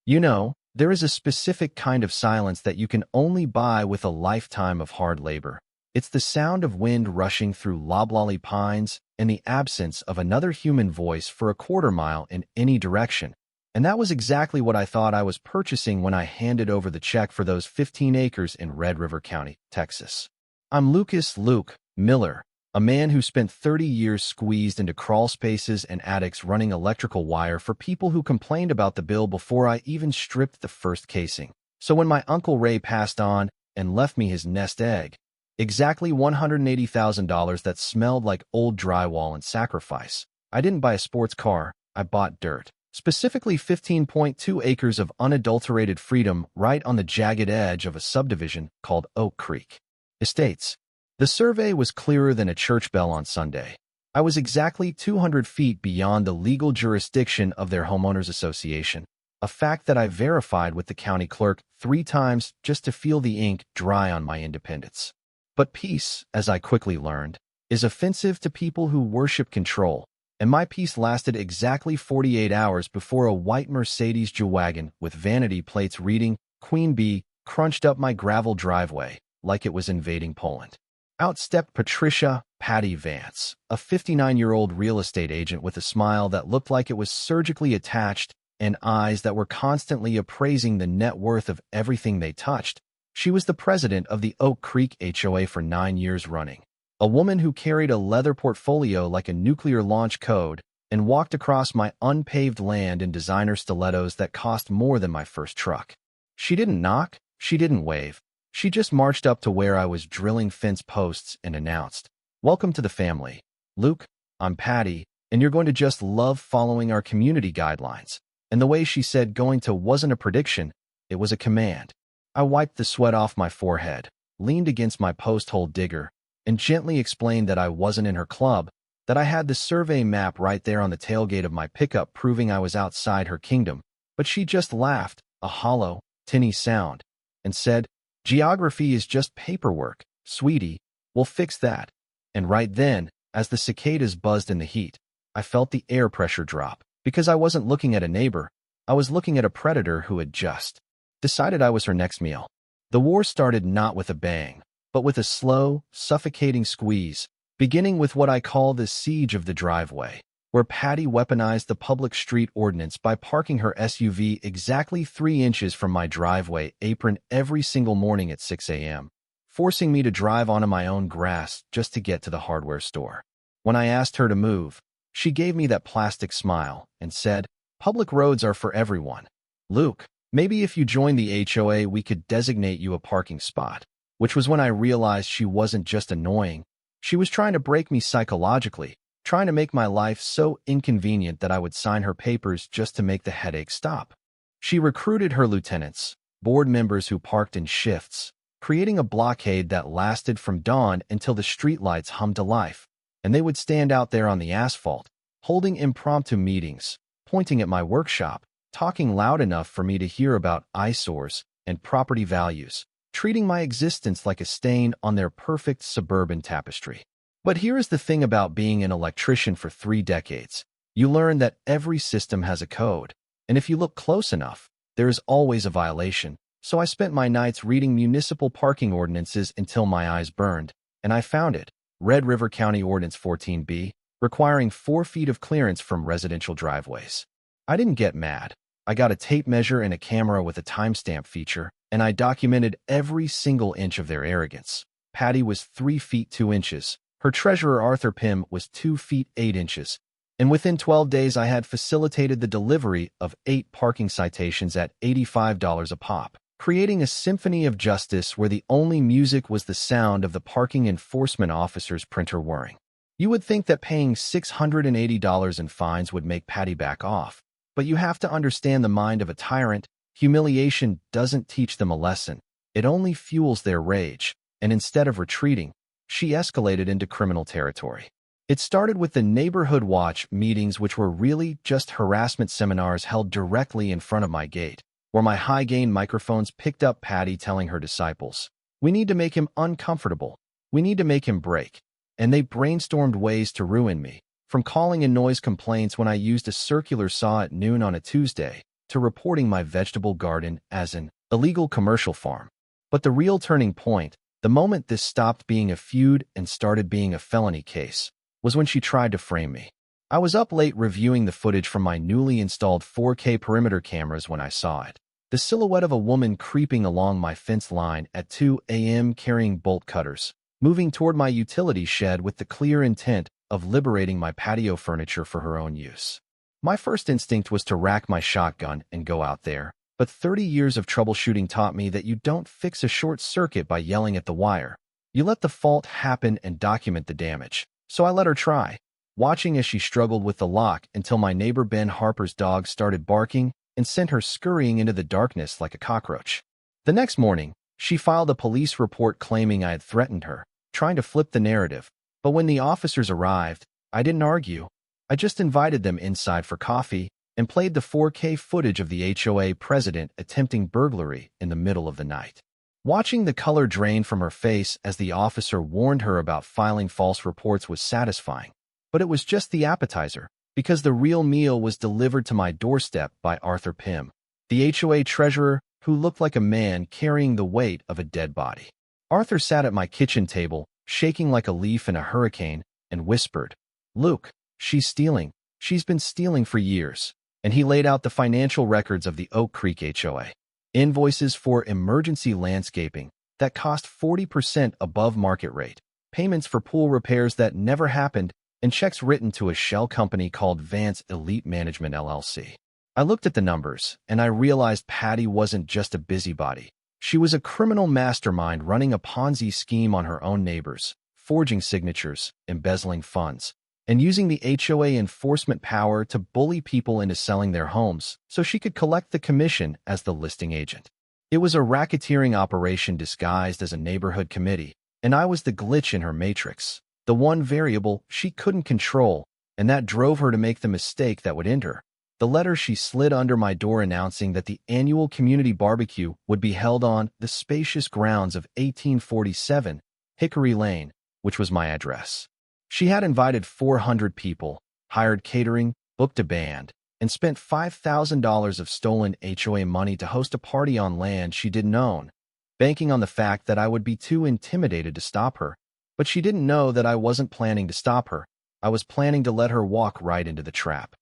There is a specific kind of silence that you can only buy with a lifetime of hard labor. It's the sound of wind rushing through loblolly pines and the absence of another human voice for a quarter mile in any direction. And that was exactly what I thought I was purchasing when I handed over the check for those 15 acres in Red River County, Texas. I'm Luke Miller, a man who spent 30 years squeezed into crawl spaces and attics running electrical wire for people who complained about the bill before I even stripped the first casing. So when my Uncle Ray passed on and left me his nest egg, exactly $180,000 that smelled like old drywall and sacrifice, I didn't buy a sports car, I bought dirt. Specifically 15.2 acres of unadulterated freedom right on the jagged edge of a subdivision called Oak Creek Estates. The survey was clearer than a church bell on Sunday. I was exactly 200 feet beyond the legal jurisdiction of their homeowners association, a fact that I verified with the county clerk 3 times just to feel the ink dry on my independence. But peace, as I quickly learned, is offensive to people who worship control, and my peace lasted exactly 48 hours before a white Mercedes G-Wagon with vanity plates reading Queen Bee crunched up my gravel driveway like it was invading Poland. Out stepped Patty Vance, a 59-year-old real estate agent with a smile that looked like it was surgically attached and eyes that were constantly appraising the net worth of everything they touched. She was the president of the Oak Creek HOA for 9 years running, a woman who carried a leather portfolio like a nuclear launch code and walked across my unpaved land in designer stilettos that cost more than my first truck. She didn't knock, she didn't wave. She just marched up to where I was drilling fence posts and announced, "Welcome to the family. Luke, I'm Patty, and you're going to just love following our community guidelines." And the way she said going to wasn't a prediction, it was a command. I wiped the sweat off my forehead, leaned against my post-hole digger, and gently explained that I wasn't in her club, that I had the survey map right there on the tailgate of my pickup proving I was outside her kingdom. But she just laughed, a hollow, tinny sound, and said, "Geography is just paperwork, sweetie. We'll fix that." And right then, as the cicadas buzzed in the heat, I felt the air pressure drop. Because I wasn't looking at a neighbor, I was looking at a predator who had just decided I was her next meal. The war started not with a bang, but with a slow, suffocating squeeze, beginning with what I call the siege of the driveway, where Patty weaponized the public street ordinance by parking her SUV exactly 3 inches from my driveway apron every single morning at 6 a.m., forcing me to drive onto my own grass just to get to the hardware store. When I asked her to move, she gave me that plastic smile and said, "Public roads are for everyone. Luke, maybe if you join the HOA, we could designate you a parking spot." Which was when I realized she wasn't just annoying. She was trying to break me psychologically, trying to make my life so inconvenient that I would sign her papers just to make the headache stop. She recruited her lieutenants, board members who parked in shifts, creating a blockade that lasted from dawn until the streetlights hummed to life, and they would stand out there on the asphalt, holding impromptu meetings, pointing at my workshop, talking loud enough for me to hear about eyesores and property values, treating my existence like a stain on their perfect suburban tapestry. But here is the thing about being an electrician for 3 decades. You learn that every system has a code, and if you look close enough, there is always a violation. So I spent my nights reading municipal parking ordinances until my eyes burned, and I found it. Red River County Ordinance 14B, requiring 4 feet of clearance from residential driveways. I didn't get mad. I got a tape measure and a camera with a timestamp feature, and I documented every single inch of their arrogance. Patty was 3 feet 2 inches. Her treasurer Arthur Pym was 2 feet 8 inches. And within 12 days, I had facilitated the delivery of 8 parking citations at $85 a pop, creating a symphony of justice where the only music was the sound of the parking enforcement officer's printer whirring. You would think that paying $680 in fines would make Patty back off, but you have to understand the mind of a tyrant. Humiliation doesn't teach them a lesson. It only fuels their rage, and instead of retreating, she escalated into criminal territory. It started with the neighborhood watch meetings, which were really just harassment seminars held directly in front of my gate, where my high-gain microphones picked up Patty telling her disciples, "We need to make him uncomfortable. We need to make him break." And they brainstormed ways to ruin me, from calling in noise complaints when I used a circular saw at noon on a Tuesday, to reporting my vegetable garden as an illegal commercial farm. But the real turning point, the moment this stopped being a feud and started being a felony case, was when she tried to frame me. I was up late reviewing the footage from my newly installed 4K perimeter cameras when I saw it. The silhouette of a woman creeping along my fence line at 2 a.m. carrying bolt cutters, moving toward my utility shed with the clear intent of liberating my patio furniture for her own use. My first instinct was to rack my shotgun and go out there, but 30 years of troubleshooting taught me that you don't fix a short circuit by yelling at the wire. You let the fault happen and document the damage. So I let her try, watching as she struggled with the lock until my neighbor Ben Harper's dog started barking and sent her scurrying into the darkness like a cockroach. The next morning, she filed a police report claiming I had threatened her, trying to flip the narrative. But when the officers arrived, I didn't argue. I just invited them inside for coffee and played the 4K footage of the HOA president attempting burglary in the middle of the night. Watching the color drain from her face as the officer warned her about filing false reports was satisfying. But it was just the appetizer, because the real meal was delivered to my doorstep by Arthur Pym, the HOA treasurer who looked like a man carrying the weight of a dead body. Arthur sat at my kitchen table, shaking like a leaf in a hurricane, and whispered, "Luke, she's stealing. She's been stealing for years." And he laid out the financial records of the Oak Creek HOA. Invoices for emergency landscaping that cost 40% above market rate, payments for pool repairs that never happened, and checks written to a shell company called Vance Elite Management LLC. I looked at the numbers, and I realized Patty wasn't just a busybody. She was a criminal mastermind running a Ponzi scheme on her own neighbors, forging signatures, embezzling funds, and using the HOA enforcement power to bully people into selling their homes so she could collect the commission as the listing agent. It was a racketeering operation disguised as a neighborhood committee, and I was the glitch in her matrix, the one variable she couldn't control, and that drove her to make the mistake that would end her. The letter she slid under my door announcing that the annual community barbecue would be held on the spacious grounds of 1847 Hickory Lane, which was my address. She had invited 400 people, hired catering, booked a band, and spent $5,000 of stolen HOA money to host a party on land she didn't own, banking on the fact that I would be too intimidated to stop her. But she didn't know that I wasn't planning to stop her. I was planning to let her walk right into the trap.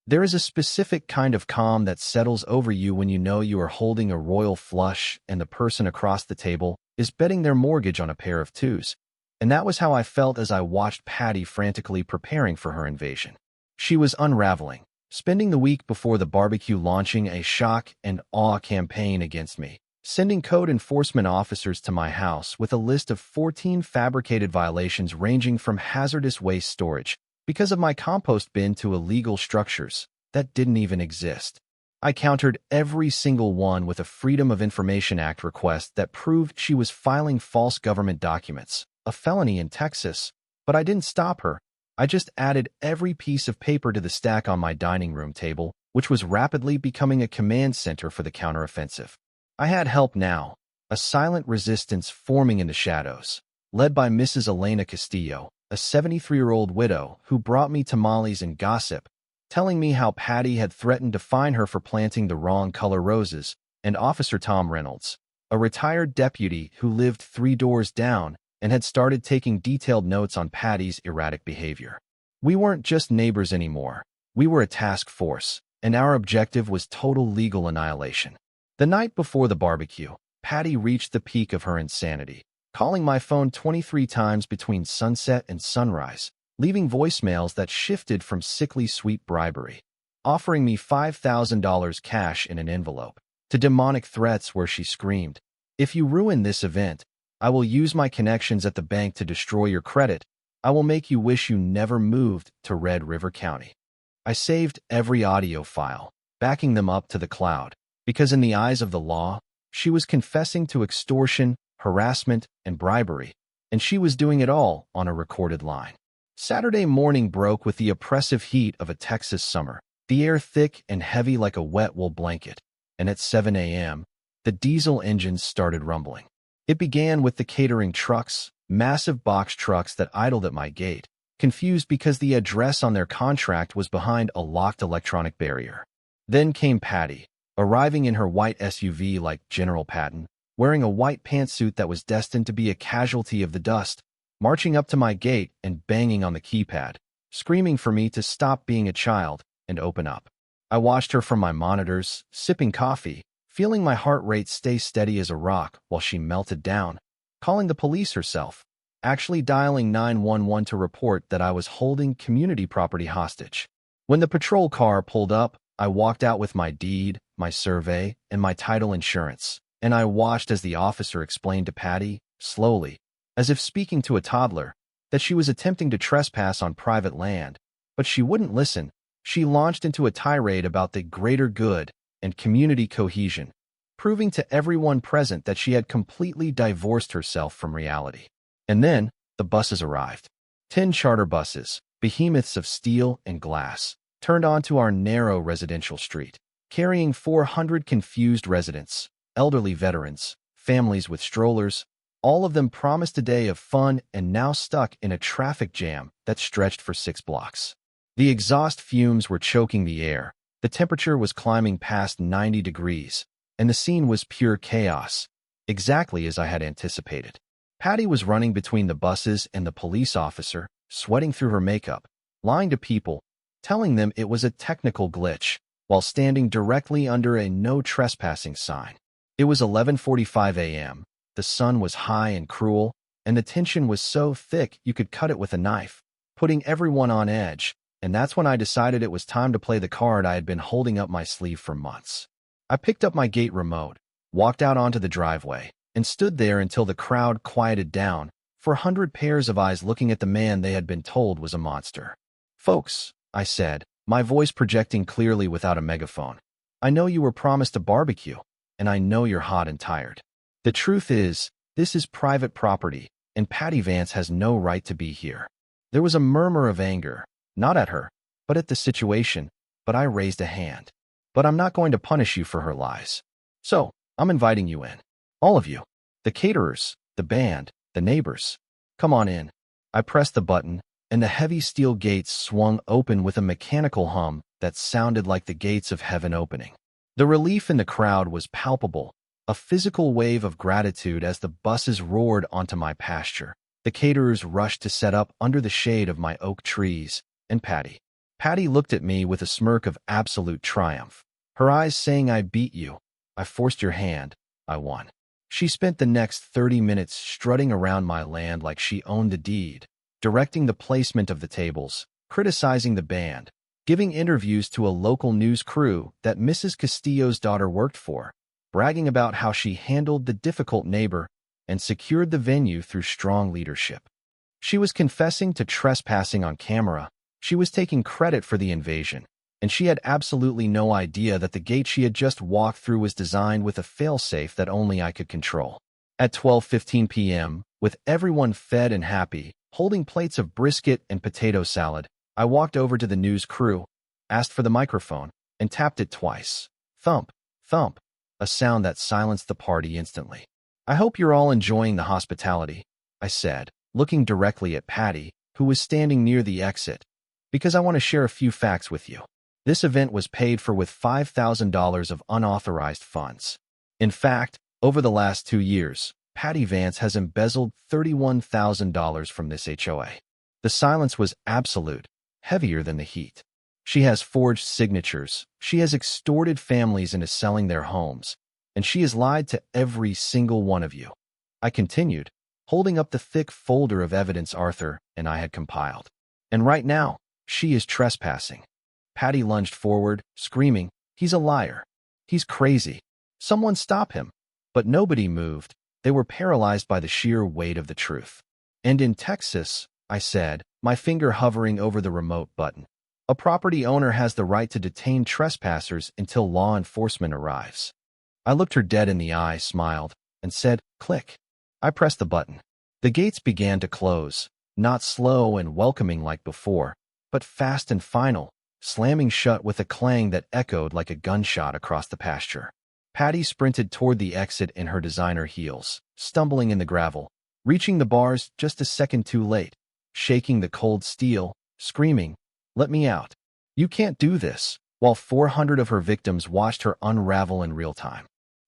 There is a specific kind of calm that settles over you when you know you are holding a royal flush and the person across the table is betting their mortgage on a pair of twos. And that was how I felt as I watched Patty frantically preparing for her invasion. She was unraveling, spending the week before the barbecue launching a shock and awe campaign against me, sending code enforcement officers to my house with a list of 14 fabricated violations ranging from hazardous waste storage because of my compost bin to illegal structures that didn't even exist. I countered every single one with a Freedom of Information Act request that proved she was filing false government documents, a felony in Texas, but I didn't stop her. I just added every piece of paper to the stack on my dining room table, which was rapidly becoming a command center for the counteroffensive. I had help now, a silent resistance forming in the shadows, led by Mrs. Elena Castillo, a 73-year-old widow who brought me tamales and gossip, telling me how Patty had threatened to fine her for planting the wrong color roses, and Officer Tom Reynolds, a retired deputy who lived 3 doors down and had started taking detailed notes on Patty's erratic behavior. We weren't just neighbors anymore. We were a task force, and our objective was total legal annihilation. The night before the barbecue, Patty reached the peak of her insanity, calling my phone 23 times between sunset and sunrise, leaving voicemails that shifted from sickly sweet bribery, offering me $5,000 cash in an envelope, to demonic threats where she screamed, "If you ruin this event, I will use my connections at the bank to destroy your credit. I will make you wish you never moved to Red River County." I saved every audio file, backing them up to the cloud, because in the eyes of the law, she was confessing to extortion, harassment, and bribery, and she was doing it all on a recorded line. Saturday morning broke with the oppressive heat of a Texas summer, the air thick and heavy like a wet wool blanket, and at 7 a.m., the diesel engines started rumbling. It began with the catering trucks, massive box trucks that idled at my gate, confused because the address on their contract was behind a locked electronic barrier. Then came Patty, arriving in her white SUV like General Patton, wearing a white pantsuit that was destined to be a casualty of the dust, marching up to my gate and banging on the keypad, screaming for me to stop being a child and open up. I watched her from my monitors, sipping coffee, feeling my heart rate stay steady as a rock while she melted down, calling the police herself, actually dialing 911 to report that I was holding community property hostage. When the patrol car pulled up, I walked out with my deed, my survey, and my title insurance, and I watched as the officer explained to Patty, slowly, as if speaking to a toddler, that she was attempting to trespass on private land, but she wouldn't listen. She launched into a tirade about the greater good and community cohesion, proving to everyone present that she had completely divorced herself from reality. And then, the buses arrived. 10 charter buses, behemoths of steel and glass, turned onto our narrow residential street, carrying 400 confused residents, elderly veterans, families with strollers. All of them promised a day of fun and now stuck in a traffic jam that stretched for 6 blocks. The exhaust fumes were choking the air, the temperature was climbing past 90 degrees, and the scene was pure chaos, exactly as I had anticipated. Patty was running between the buses and the police officer, sweating through her makeup, lying to people, telling them it was a technical glitch, while standing directly under a no trespassing sign. It was 11:45 a.m., the sun was high and cruel, and the tension was so thick you could cut it with a knife, putting everyone on edge, and that's when I decided it was time to play the card I had been holding up my sleeve for months. I picked up my gate remote, walked out onto the driveway, and stood there until the crowd quieted down, for 100 pairs of eyes looking at the man they had been told was a monster. "Folks," I said, my voice projecting clearly without a megaphone, "I know you were promised a barbecue, and I know you're hot and tired. The truth is, this is private property, and Patty Vance has no right to be here." There was a murmur of anger, not at her, but at the situation, but I raised a hand. "But I'm not going to punish you for her lies. So, I'm inviting you in. All of you. The caterers, the band, the neighbors. Come on in." I pressed the button, and the heavy steel gates swung open with a mechanical hum that sounded like the gates of heaven opening. The relief in the crowd was palpable, a physical wave of gratitude as the buses roared onto my pasture. The caterers rushed to set up under the shade of my oak trees, and Patty looked at me with a smirk of absolute triumph, her eyes saying, "I beat you. I forced your hand. I won." She spent the next 30 minutes strutting around my land like she owned the deed, directing the placement of the tables, criticizing the band, giving interviews to a local news crew that Mrs. Castillo's daughter worked for, bragging about how she handled the difficult neighbor and secured the venue through strong leadership. She was confessing to trespassing on camera, she was taking credit for the invasion, and she had absolutely no idea that the gate she had just walked through was designed with a failsafe that only I could control. At 12:15 p.m., with everyone fed and happy, holding plates of brisket and potato salad, I walked over to the news crew, asked for the microphone, and tapped it twice. Thump, thump, a sound that silenced the party instantly. "I hope you're all enjoying the hospitality," I said, looking directly at Patty, who was standing near the exit, "because I want to share a few facts with you. This event was paid for with $5,000 of unauthorized funds. In fact, over the last 2 years, Patty Vance has embezzled $31,000 from this HOA. The silence was absolute, heavier than the heat. She has forged signatures, she has extorted families into selling their homes, and she has lied to every single one of you." I continued, holding up the thick folder of evidence Arthur and I had compiled. "And right now, she is trespassing." Patty lunged forward, screaming, "He's a liar. He's crazy. Someone stop him." But nobody moved. They were paralyzed by the sheer weight of the truth. "And in Texas," I said, my finger hovering over the remote button, "a property owner has the right to detain trespassers until law enforcement arrives." I looked her dead in the eye, smiled, and said, "Click." I pressed the button. The gates began to close, not slow and welcoming like before, but fast and final, slamming shut with a clang that echoed like a gunshot across the pasture. Patty sprinted toward the exit in her designer heels, stumbling in the gravel, reaching the bars just a second too late, shaking the cold steel, screaming, "Let me out. You can't do this. while 400 of her victims watched her unravel in real time.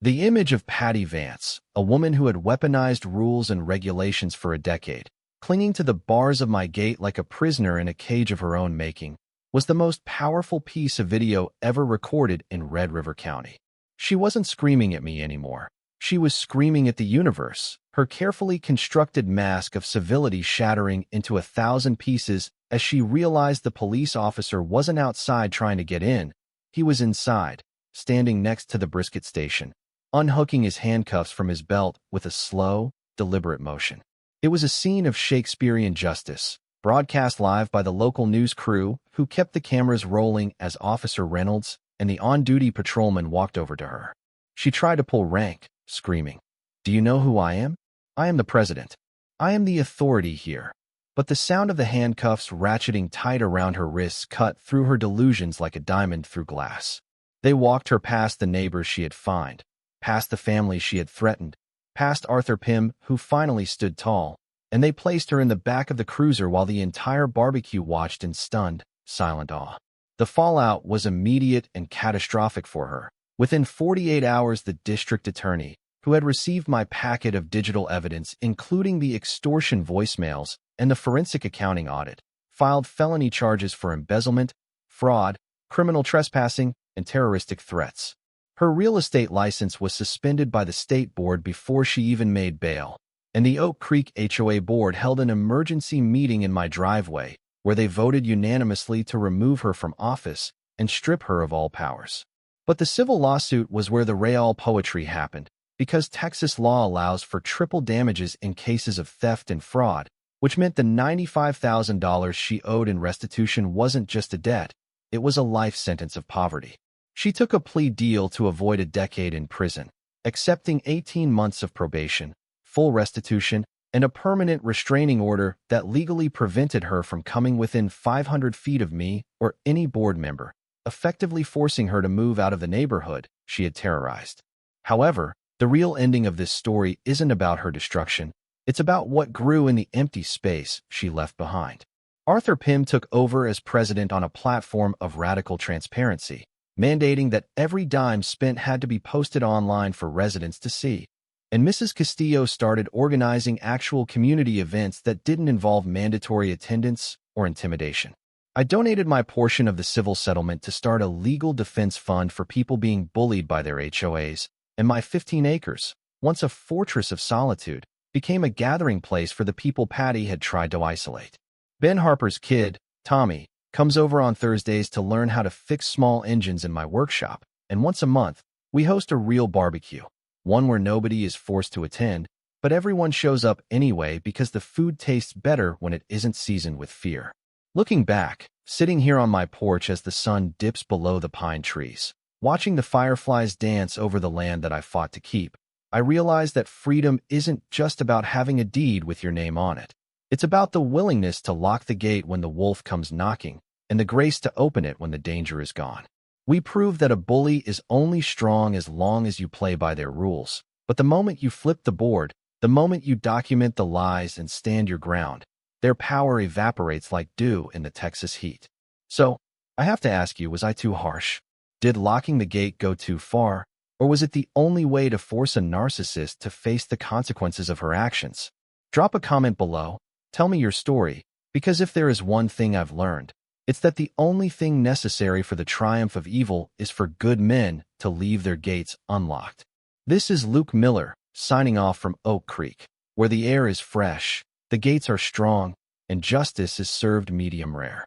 The image of Patty Vance, a woman who had weaponized rules and regulations for a decade, clinging to the bars of my gate like a prisoner in a cage of her own making, was the most powerful piece of video ever recorded in Red River County. She wasn't screaming at me anymore. She was screaming at the universe, her carefully constructed mask of civility shattering into 1,000 pieces as she realized the police officer wasn't outside trying to get in. He was inside, standing next to the brisket station, unhooking his handcuffs from his belt with a slow, deliberate motion. It was a scene of Shakespearean justice, broadcast live by the local news crew who kept the cameras rolling as Officer Reynolds and the on-duty patrolman walked over to her. She tried to pull rank, screaming, "Do you know who I am? I am the president. I am the authority here." But the sound of the handcuffs ratcheting tight around her wrists cut through her delusions like a diamond through glass. They walked her past the neighbors she had fined, past the family she had threatened, past Arthur Pym, who finally stood tall, and they placed her in the back of the cruiser while the entire barbecue watched in stunned, silent awe. The fallout was immediate and catastrophic for her. Within 48 hours, the district attorney, who had received my packet of digital evidence, including the extortion voicemails and the forensic accounting audit, filed felony charges for embezzlement, fraud, criminal trespassing, and terroristic threats. Her real estate license was suspended by the state board before she even made bail, and the Oak Creek HOA board held an emergency meeting in my driveway where they voted unanimously to remove her from office and strip her of all powers. But the civil lawsuit was where the real poetry happened, because Texas law allows for triple damages in cases of theft and fraud, which meant the $95,000 she owed in restitution wasn't just a debt, it was a life sentence of poverty. She took a plea deal to avoid a decade in prison, accepting 18 months of probation, full restitution, and a permanent restraining order that legally prevented her from coming within 500 feet of me or any board member, effectively forcing her to move out of the neighborhood she had terrorized. However, the real ending of this story isn't about her destruction. It's about what grew in the empty space she left behind. Arthur Pym took over as president on a platform of radical transparency, mandating that every dime spent had to be posted online for residents to see. And Mrs. Castillo started organizing actual community events that didn't involve mandatory attendance or intimidation. I donated my portion of the civil settlement to start a legal defense fund for people being bullied by their HOAs, and my 15 acres, once a fortress of solitude, became a gathering place for the people Patty had tried to isolate. Ben Harper's kid, Tommy, comes over on Thursdays to learn how to fix small engines in my workshop, and once a month, we host a real barbecue, one where nobody is forced to attend, but everyone shows up anyway because the food tastes better when it isn't seasoned with fear. Looking back, sitting here on my porch as the sun dips below the pine trees, watching the fireflies dance over the land that I fought to keep, I realized that freedom isn't just about having a deed with your name on it. It's about the willingness to lock the gate when the wolf comes knocking, and the grace to open it when the danger is gone. We prove that a bully is only strong as long as you play by their rules. But the moment you flip the board, the moment you document the lies and stand your ground, their power evaporates like dew in the Texas heat. So, I have to ask you, was I too harsh? Did locking the gate go too far? Or was it the only way to force a narcissist to face the consequences of her actions? Drop a comment below. Tell me your story, because if there is one thing I've learned, it's that the only thing necessary for the triumph of evil is for good men to leave their gates unlocked. This is Luke Miller, signing off from Oak Creek, where the air is fresh, the gates are strong, and justice is served medium rare.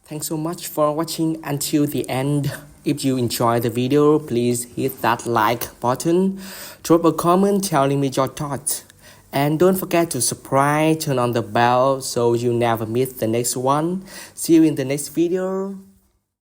Thanks so much for watching until the end. If you enjoyed the video, please hit that like button, drop a comment telling me your thoughts. And don't forget to subscribe, turn on the bell so you never miss the next one. See you in the next video.